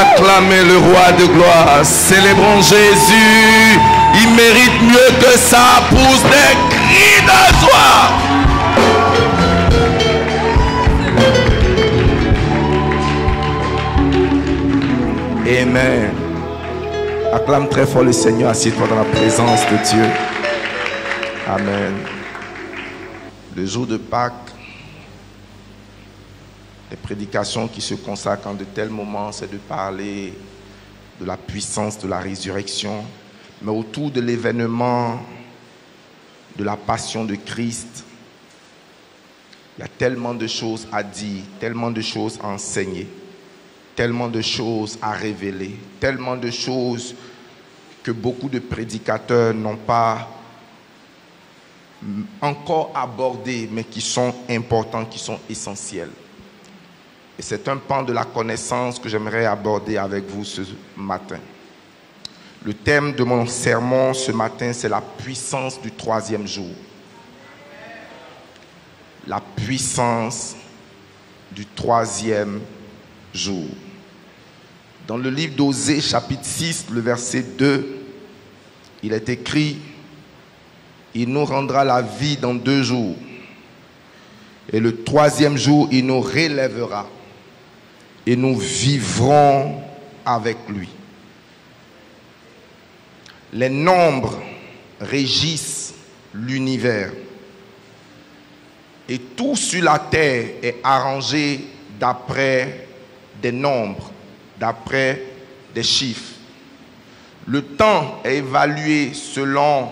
acclamer le roi de gloire. Célébrons Jésus. Il mérite mieux que ça. Pousse des cris de joie. Amen. Acclame très fort le Seigneur. Assieds-toi dans la présence de Dieu. Amen. Le jour de Pâques, les prédications qui se consacrent en de tels moments, c'est de parler de la puissance de la résurrection, mais autour de l'événement de la passion de Christ, il y a tellement de choses à dire, tellement de choses à enseigner, tellement de choses à révéler, tellement de choses que beaucoup de prédicateurs n'ont pas encore abordées, mais qui sont importantes, qui sont essentielles. Et c'est un pan de la connaissance que j'aimerais aborder avec vous ce matin. Le thème de mon sermon ce matin, c'est la puissance du troisième jour. La puissance du troisième jour. Dans le livre d'Osée, chapitre 6, le verset 2, il est écrit: il nous rendra la vie dans 2 jours. Et le troisième jour, il nous relèvera. Et nous vivrons avec lui. Les nombres régissent l'univers. Et tout sur la terre est arrangé d'après des nombres, d'après des chiffres. Le temps est évalué selon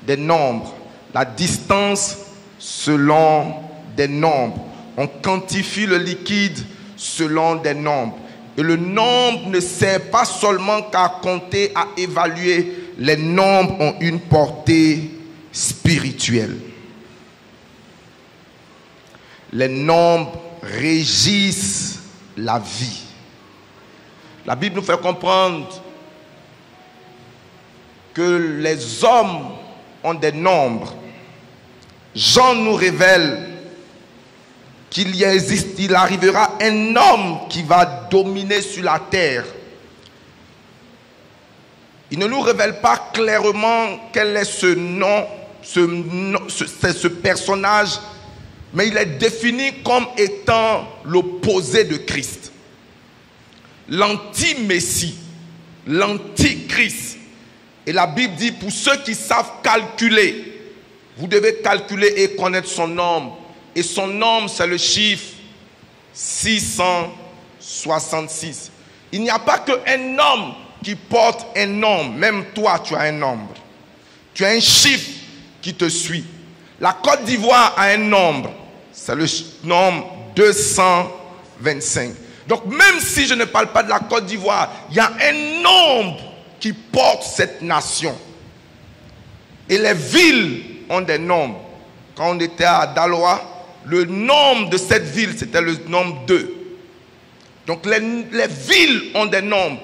des nombres, la distance selon des nombres. On quantifie le liquide selon des nombres. Et le nombre ne sert pas seulement qu'à compter, à évaluer. Les nombres ont une portée spirituelle. Les nombres régissent la vie. La Bible nous fait comprendre que les hommes ont des nombres. Jean nous révèle qu'il arrivera un homme qui va dominer sur la terre. Il ne nous révèle pas clairement quel est ce personnage, mais il est défini comme étant l'opposé de Christ. L'anti-messie, l'anti-Christ. Et la Bible dit, pour ceux qui savent calculer, vous devez calculer et connaître son nombre. Et son nombre, c'est le chiffre 666. Il n'y a pas qu'un homme qui porte un nombre. Même toi, tu as un nombre. Tu as un chiffre qui te suit. La Côte d'Ivoire a un nombre. C'est le nombre 225. Donc même si je ne parle pas de la Côte d'Ivoire, il y a un nombre qui porte cette nation. Et les villes ont des nombres. Quand on était à Daloa, le nombre de cette ville, c'était le nombre 2. Donc les villes ont des nombres.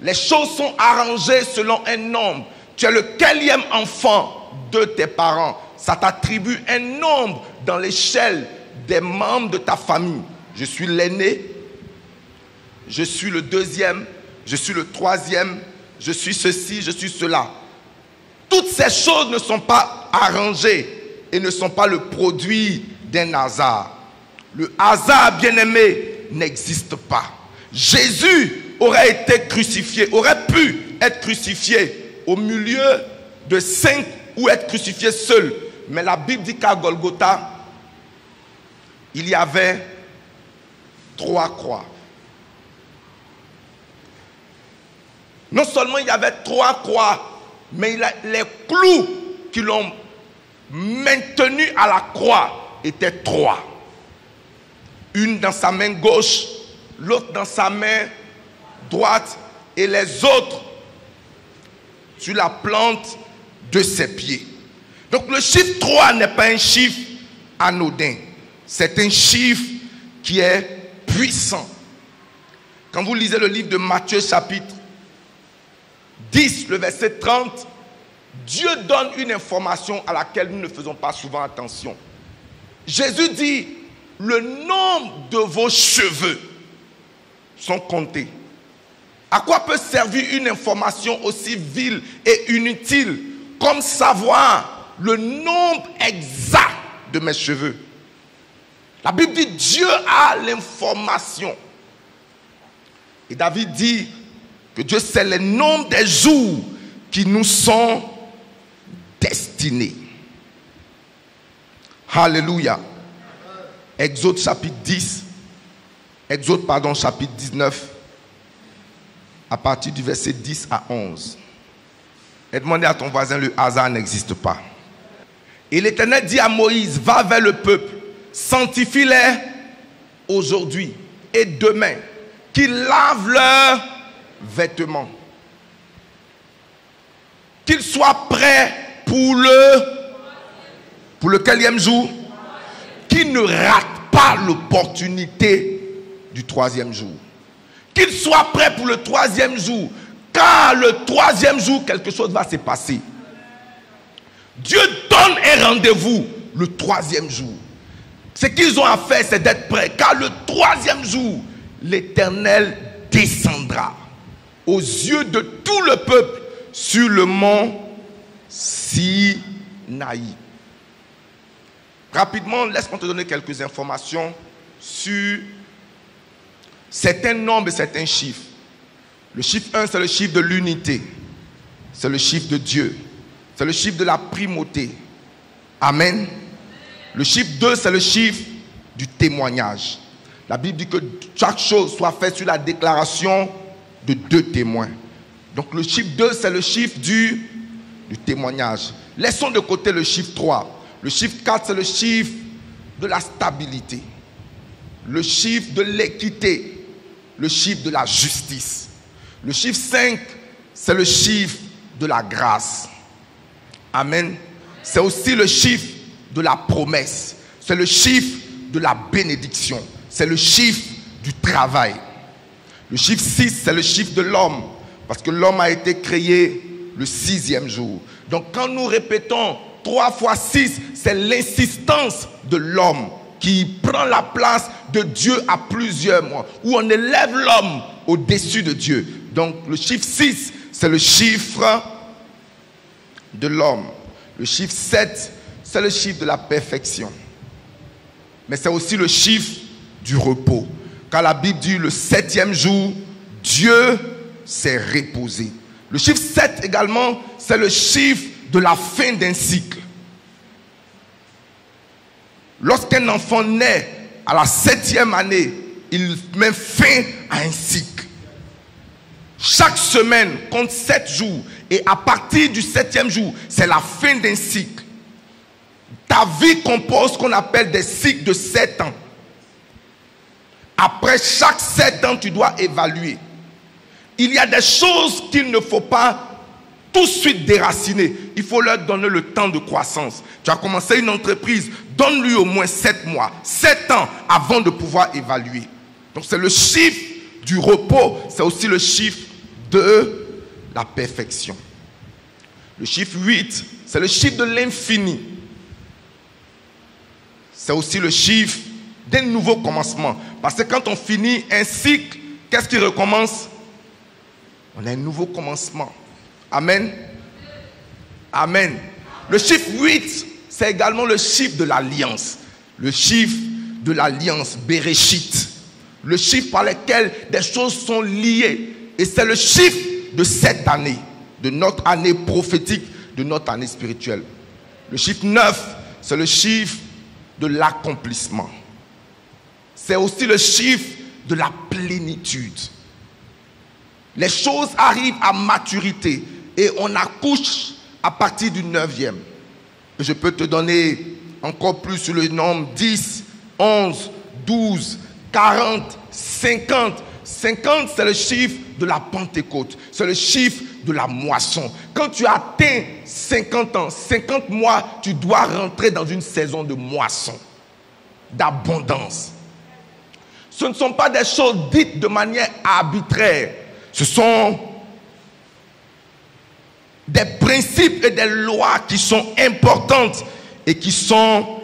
Les choses sont arrangées selon un nombre. Tu es le quatrième enfant de tes parents. Ça t'attribue un nombre dans l'échelle des membres de ta famille. Je suis l'aîné, je suis le deuxième, je suis le troisième, je suis ceci, je suis cela. Toutes ces choses ne sont pas arrangées et ne sont pas le produit d'un hasard. Le hasard, bien-aimé, n'existe pas. Jésus aurait été crucifié, aurait pu être crucifié au milieu de 5 ou être crucifié seul. Mais la Bible dit qu'à Golgotha, il y avait 3 croix. Non seulement il y avait 3 croix, mais les clous qui l'ont maintenu à la croix étaient 3. Une dans sa main gauche, l'autre dans sa main droite et les autres sur la plante de ses pieds. Donc le chiffre 3 n'est pas un chiffre anodin. C'est un chiffre qui est puissant. Quand vous lisez le livre de Matthieu chapitre 10, le verset 30, Dieu donne une information à laquelle nous ne faisons pas souvent attention. Jésus dit, le nombre de vos cheveux sont comptés. À quoi peut servir une information aussi vile et inutile comme savoir le nombre exact de mes cheveux? La Bible dit Dieu a l'information. Et David dit que Dieu sait le nombre des jours qui nous sont destinés. Alléluia. Exode chapitre 19, à partir du verset 10 à 11. Et demandez à ton voisin, le hasard n'existe pas. Et l'Éternel dit à Moïse, va vers le peuple, sanctifie-les aujourd'hui et demain, qu'ils lavent leurs vêtements, qu'ils soient prêts pour le quatrième jour, qu'ils ne ratent pas l'opportunité du troisième jour, qu'ils soient prêts pour le troisième jour, car le troisième jour, quelque chose va se passer. Dieu donne un rendez-vous le troisième jour. Ce qu'ils ont à faire, c'est d'être prêts, car le troisième jour, l'Éternel descendra aux yeux de tout le peuple sur le mont Sinaï. Rapidement, laisse-moi te donner quelques informations sur certains nombres et certains chiffres. Le chiffre 1, c'est le chiffre de l'unité. C'est le chiffre de Dieu. C'est le chiffre de la primauté. Amen. Le chiffre 2, c'est le chiffre du témoignage. La Bible dit que chaque chose soit faite sur la déclaration de 2 témoins. Donc le chiffre 2, c'est le chiffre du témoignage. Laissons de côté le chiffre 3. Le chiffre 4, c'est le chiffre de la stabilité. Le chiffre de l'équité. Le chiffre de la justice. Le chiffre 5, c'est le chiffre de la grâce. Amen. C'est aussi le chiffre de la promesse. C'est le chiffre de la bénédiction. C'est le chiffre du travail. Le chiffre 6, c'est le chiffre de l'homme. Parce que l'homme a été créé le 6e jour. Donc quand nous répétons 3 fois 6, c'est l'insistance de l'homme qui prend la place de Dieu à plusieurs mois. Où on élève l'homme au-dessus de Dieu. Donc le chiffre 6, c'est le chiffre de l'homme. Le chiffre 7, c'est le chiffre de la perfection. Mais c'est aussi le chiffre du repos. Car la Bible dit le 7e jour, Dieu s'est reposé. Le chiffre 7 également, c'est le chiffre de la fin d'un cycle. Lorsqu'un enfant naît à la 7e année, il met fin à un cycle. Chaque semaine compte 7 jours. Et à partir du 7e jour, c'est la fin d'un cycle. Ta vie compose ce qu'on appelle des cycles de 7 ans. Après chaque 7 ans, tu dois évaluer. Il y a des choses qu'il ne faut pas tout de suite déraciner. Il faut leur donner le temps de croissance. Tu as commencé une entreprise, donne-lui au moins 7 mois, 7 ans avant de pouvoir évaluer. Donc c'est le chiffre du repos, c'est aussi le chiffre de la perfection. Le chiffre 8, c'est le chiffre de l'infini. C'est aussi le chiffre d'un nouveau commencement. Parce que quand on finit un cycle, qu'est-ce qui recommence? On a un nouveau commencement. Amen. Amen. Le chiffre 8, c'est également le chiffre de l'alliance. Le chiffre de l'alliance, Bereshit. Le chiffre par lequel des choses sont liées. Et c'est le chiffre de cette année, de notre année prophétique, de notre année spirituelle. Le chiffre 9, c'est le chiffre de l'accomplissement. C'est aussi le chiffre de la plénitude. Les choses arrivent à maturité et on accouche à partir du 9e. Et je peux te donner encore plus sur le nombre 10, 11, 12, 40, 50. 50, c'est le chiffre de la Pentecôte. C'est le chiffre de la moisson. Quand tu atteins 50 ans, 50 mois, tu dois rentrer dans une saison de moisson, d'abondance. Ce ne sont pas des choses dites de manière arbitraire. Ce sont des principes et des lois qui sont importantes et qui sont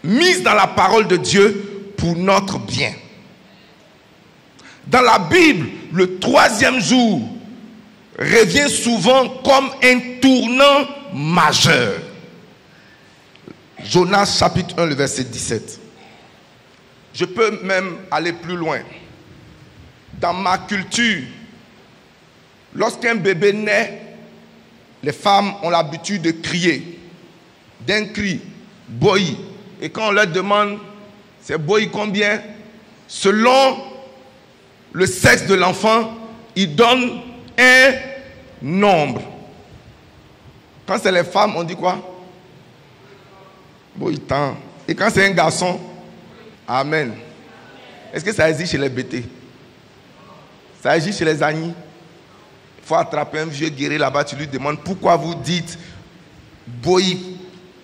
mises dans la parole de Dieu pour notre bien. Dans la Bible, le troisième jour revient souvent comme un tournant majeur. Jonas chapitre 1, le verset 17. Je peux même aller plus loin. Dans ma culture, lorsqu'un bébé naît, les femmes ont l'habitude de crier, d'un cri, boy. Et quand on leur demande, c'est boy combien? Selon le sexe de l'enfant, ils donnent un nombre. Quand c'est les femmes, on dit quoi? Boy tant. Et quand c'est un garçon, amen. Est-ce que ça existe chez les bêtés? Ça existe chez les agneaux? Il faut attraper un vieux guerrier là-bas, tu lui demandes pourquoi vous dites boy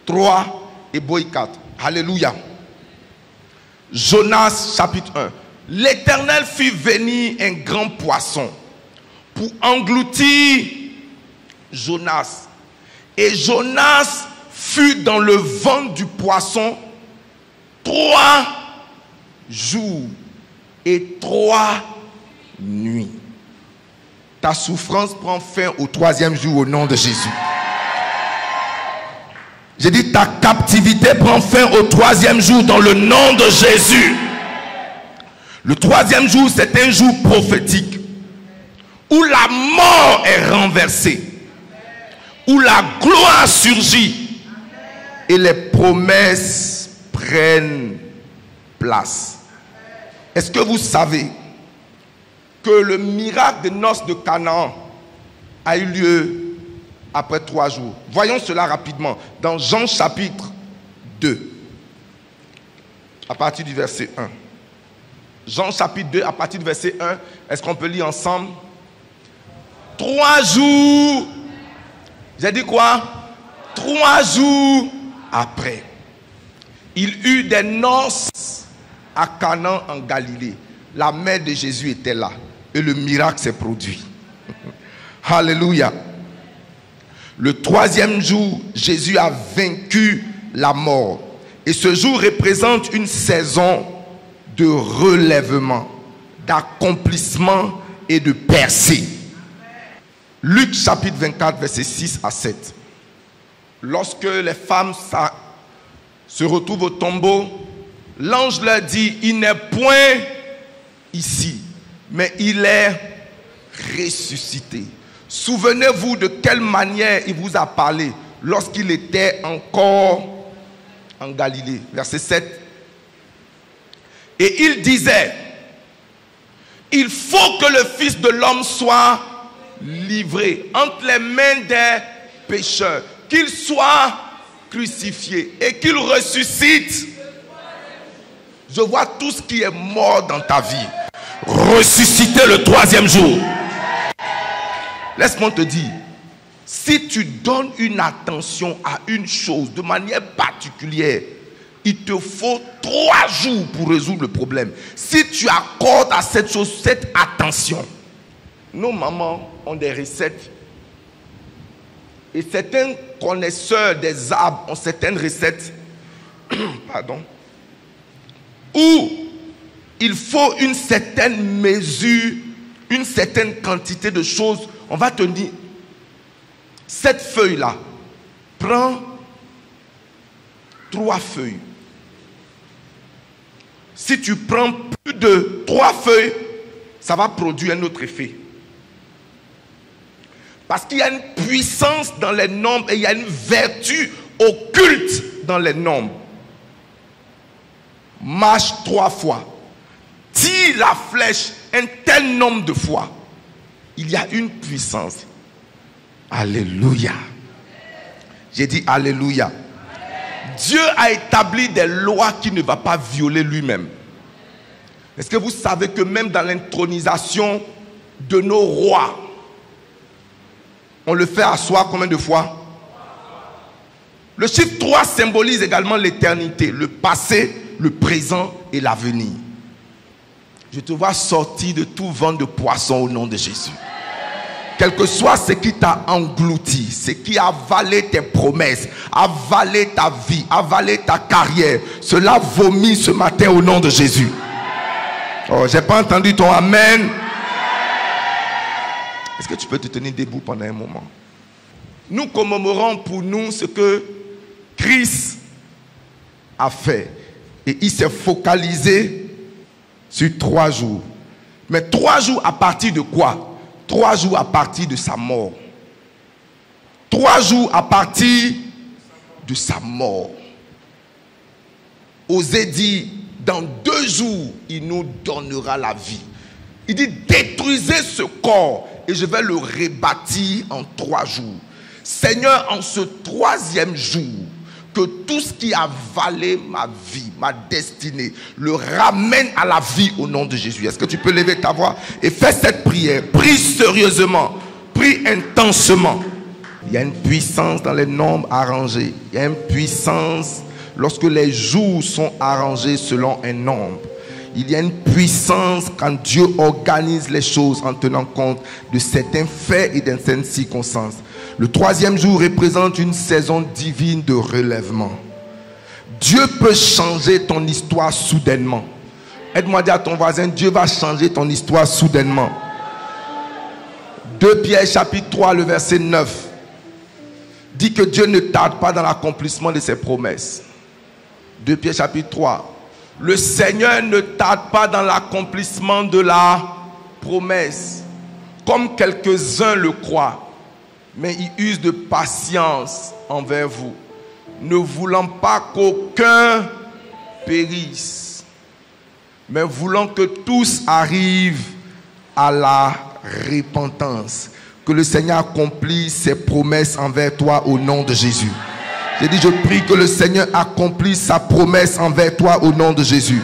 3 et boy 4. Alléluia. Jonas chapitre 1. L'Éternel fit venir un grand poisson pour engloutir Jonas. Et Jonas fut dans le ventre du poisson 3 jours et 3 nuits. Ta souffrance prend fin au 3e jour au nom de Jésus. J'ai dit ta captivité prend fin au 3e jour dans le nom de Jésus. Le 3e jour, c'est un jour prophétique où la mort est renversée, où la gloire surgit et les promesses prennent place. Est-ce que vous savez que le miracle des noces de Canaan a eu lieu après 3 jours? Voyons cela rapidement dans Jean chapitre 2, à partir du verset 1. Jean chapitre 2, à partir du verset 1. Est-ce qu'on peut lire ensemble? 3 jours. J'ai dit quoi? 3 jours après. Il eut des noces à Canaan en Galilée. La mère de Jésus était là. Et le miracle s'est produit. Alléluia. Le 3e jour, Jésus a vaincu la mort. Et ce jour représente une saison de relèvement, d'accomplissement et de percée. Luc chapitre 24, versets 6 à 7. Lorsque les femmes se retrouvent au tombeau, l'ange leur dit, il n'est point ici, mais il est ressuscité. Souvenez-vous de quelle manière il vous a parlé lorsqu'il était encore en Galilée. Verset 7. Et il disait, il faut que le Fils de l'homme soit livré entre les mains des pécheurs, qu'il soit crucifié et qu'il ressuscite. Je vois tout ce qui est mort dans ta vie ressusciter le 3e jour. Laisse-moi te dire, si tu donnes une attention à une chose de manière particulière, il te faut 3 jours pour résoudre le problème. Si tu accordes à cette chose cette attention, nos mamans ont des recettes. Et certains connaisseurs des arbres ont certaines recettes pardon, où il faut une certaine mesure, une certaine quantité de choses. On va te dire, cette feuille-là, prends 3 feuilles. Si tu prends plus de 3 feuilles, ça va produire un autre effet. Parce qu'il y a une puissance dans les nombres et il y a une vertu occulte dans les nombres. Marche 3 fois. Tire la flèche un tel nombre de fois. Il y a une puissance. Alléluia. J'ai dit alléluia. Dieu a établi des lois qu'il ne va pas violer lui-même. Est-ce que vous savez que même dans l'intronisation de nos rois, on le fait asseoir combien de fois? Le chiffre 3 symbolise également l'éternité, le passé, le présent et l'avenir. Je te vois sortir de tout ventre de poisson au nom de Jésus. Quel que soit ce qui t'a englouti, ce qui a avalé tes promesses, avalé ta vie, avalé ta carrière, cela vomit ce matin au nom de Jésus. Oh, j'ai pas entendu ton amen. Est-ce que tu peux te tenir debout pendant un moment? Nous commémorons pour nous ce que Christ a fait. Et il s'est focalisé sur 3 jours. Mais 3 jours à partir de quoi? 3 jours à partir de sa mort. 3 jours à partir de sa mort. Osez dire, dans 2 jours, il nous donnera la vie. Il dit, détruisez ce corps et je vais le rebâtir en 3 jours. Seigneur, en ce 3e jour, que tout ce qui a avalé ma vie, ma destinée, le ramène à la vie au nom de Jésus. Est-ce que tu peux lever ta voix et faire cette prière? Prie sérieusement, prie intensement. Il y a une puissance dans les nombres arrangés. Il y a une puissance lorsque les jours sont arrangés selon un nombre. Il y a une puissance quand Dieu organise les choses en tenant compte de certains faits et de certaines circonstances. Le 3e jour représente une saison divine de relèvement. Dieu peut changer ton histoire soudainement. Aide-moi à dire à ton voisin, Dieu va changer ton histoire soudainement. 2 Pierre chapitre 3, le verset 9 dit que Dieu ne tarde pas dans l'accomplissement de ses promesses. 2 Pierre chapitre 3. Le Seigneur ne tarde pas dans l'accomplissement de la promesse, comme quelques-uns le croient, mais il use de patience envers vous, ne voulant pas qu'aucun périsse, mais voulant que tous arrivent à la repentance. Que le Seigneur accomplisse ses promesses envers toi au nom de Jésus. J'ai dit, je prie que le Seigneur accomplisse sa promesse envers toi au nom de Jésus.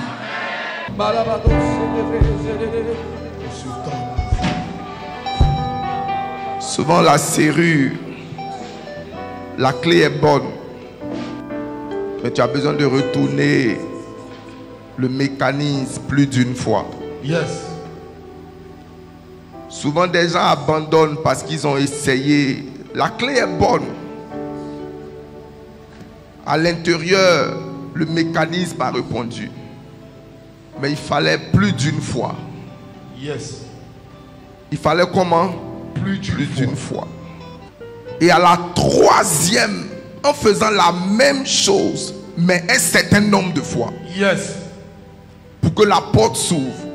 Souvent la serrure, la clé est bonne, mais tu as besoin de retourner le mécanisme plus d'une fois. Yes. Souvent des gens abandonnent parce qu'ils ont essayé. La clé est bonne. À l'intérieur, le mécanisme a répondu. Mais il fallait plus d'une fois. Yes. Il fallait comment? Plus d'une fois. Et à la 3e, en faisant la même chose, mais un certain nombre de fois. Yes. Pour que la porte s'ouvre.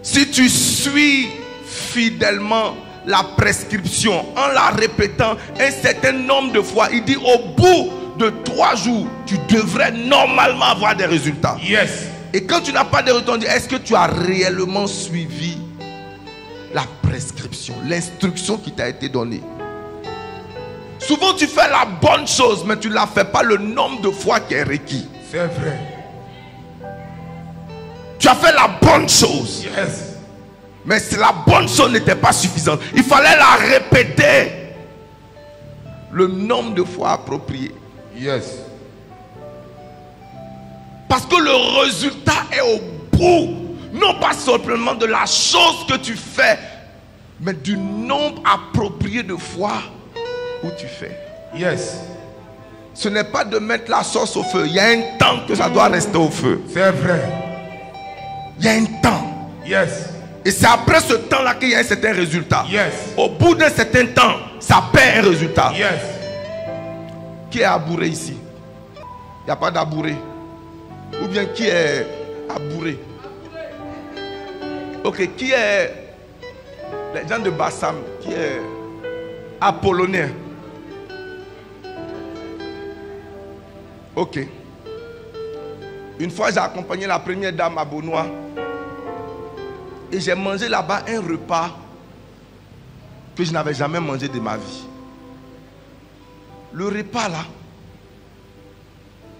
Si tu suis fidèlement la prescription en la répétant un certain nombre de fois, il dit au bout de 3 jours, tu devrais normalement avoir des résultats. Yes. Et quand tu n'as pas de résultats, est-ce que tu as réellement suivi la prescription, l'instruction qui t'a été donnée? Souvent tu fais la bonne chose, mais tu ne la fais pas le nombre de fois qui est requis. C'est vrai. Tu as fait la bonne chose. Yes. Mais si la bonne chose n'était pas suffisante, il fallait la répéter le nombre de fois approprié. Yes. Parce que le résultat est au bout, non pas simplement de la chose que tu fais, mais du nombre approprié de fois où tu fais. Yes. Ce n'est pas de mettre la sauce au feu. Il y a un temps que ça doit rester au feu. C'est vrai. Il y a un temps. Yes. Et c'est après ce temps-là qu'il y a un certain résultat. Yes. Au bout d'un certain temps, ça perd un résultat. Yes. Qui est abouré ici? Il n'y a pas d'abouré. Ou bien qui est abouré? Ok, qui est les gens de Bassam? Qui est apollonien? Ok. Une fois, j'ai accompagné la première dame à Beaunois. Et j'ai mangé là-bas un repas que je n'avais jamais mangé de ma vie. Le repas là,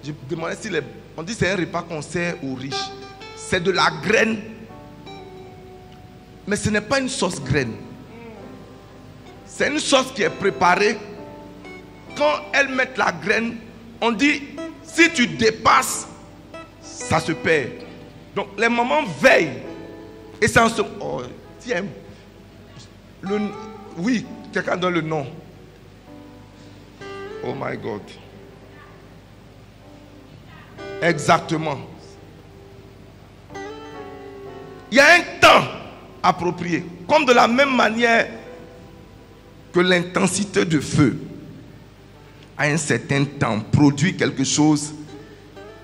je demandais si on dit que c'est un repas qu'on sert aux riches. C'est de la graine. Mais ce n'est pas une sauce graine. C'est une sauce qui est préparée. Quand elles mettent la graine, on dit, si tu dépasses, ça se perd. Donc les mamans veillent. Et c'est en ce... Oh, tiens. Oui, quelqu'un donne le nom. Oh my God. Exactement. Il y a un temps approprié. Comme de la même manière que l'intensité de feu, à un certain temps, produit quelque chose,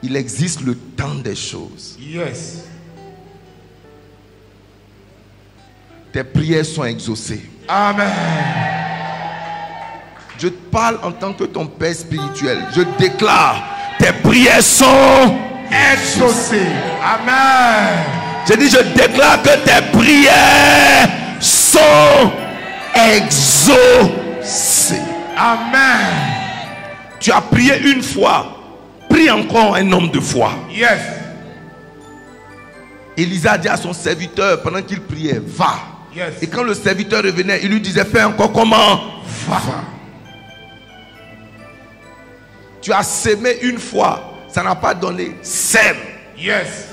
il existe le temps des choses. Yes. Tes prières sont exaucées. Amen. Je te parle en tant que ton Père spirituel. Je déclare, tes prières sont Exaucé. Amen. Je dis, je déclare que tes prières sont exaucées. Amen. Tu as prié une fois. Prie encore un homme de foi. Yes. Élisa dit à son serviteur pendant qu'il priait, va. Yes. Et quand le serviteur revenait, il lui disait, fais encore comment? Va. Tu as sémé une fois, ça n'a pas donné. Sème. Yes.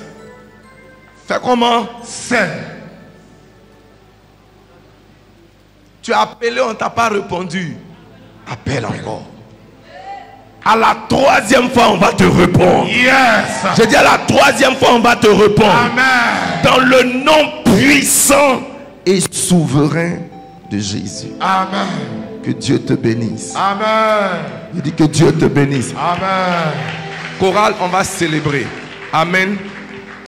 Fais comment? Sème. Tu as appelé, on ne t'a pas répondu. Appelle encore. À la troisième fois, on va te répondre. Yes. Je dis à la troisième fois, on va te répondre. Amen. Dans le nom puissant et souverain de Jésus. Amen. Que Dieu te bénisse. Amen. Je dis que Dieu te bénisse. Amen. Chorale, on va célébrer. Amen.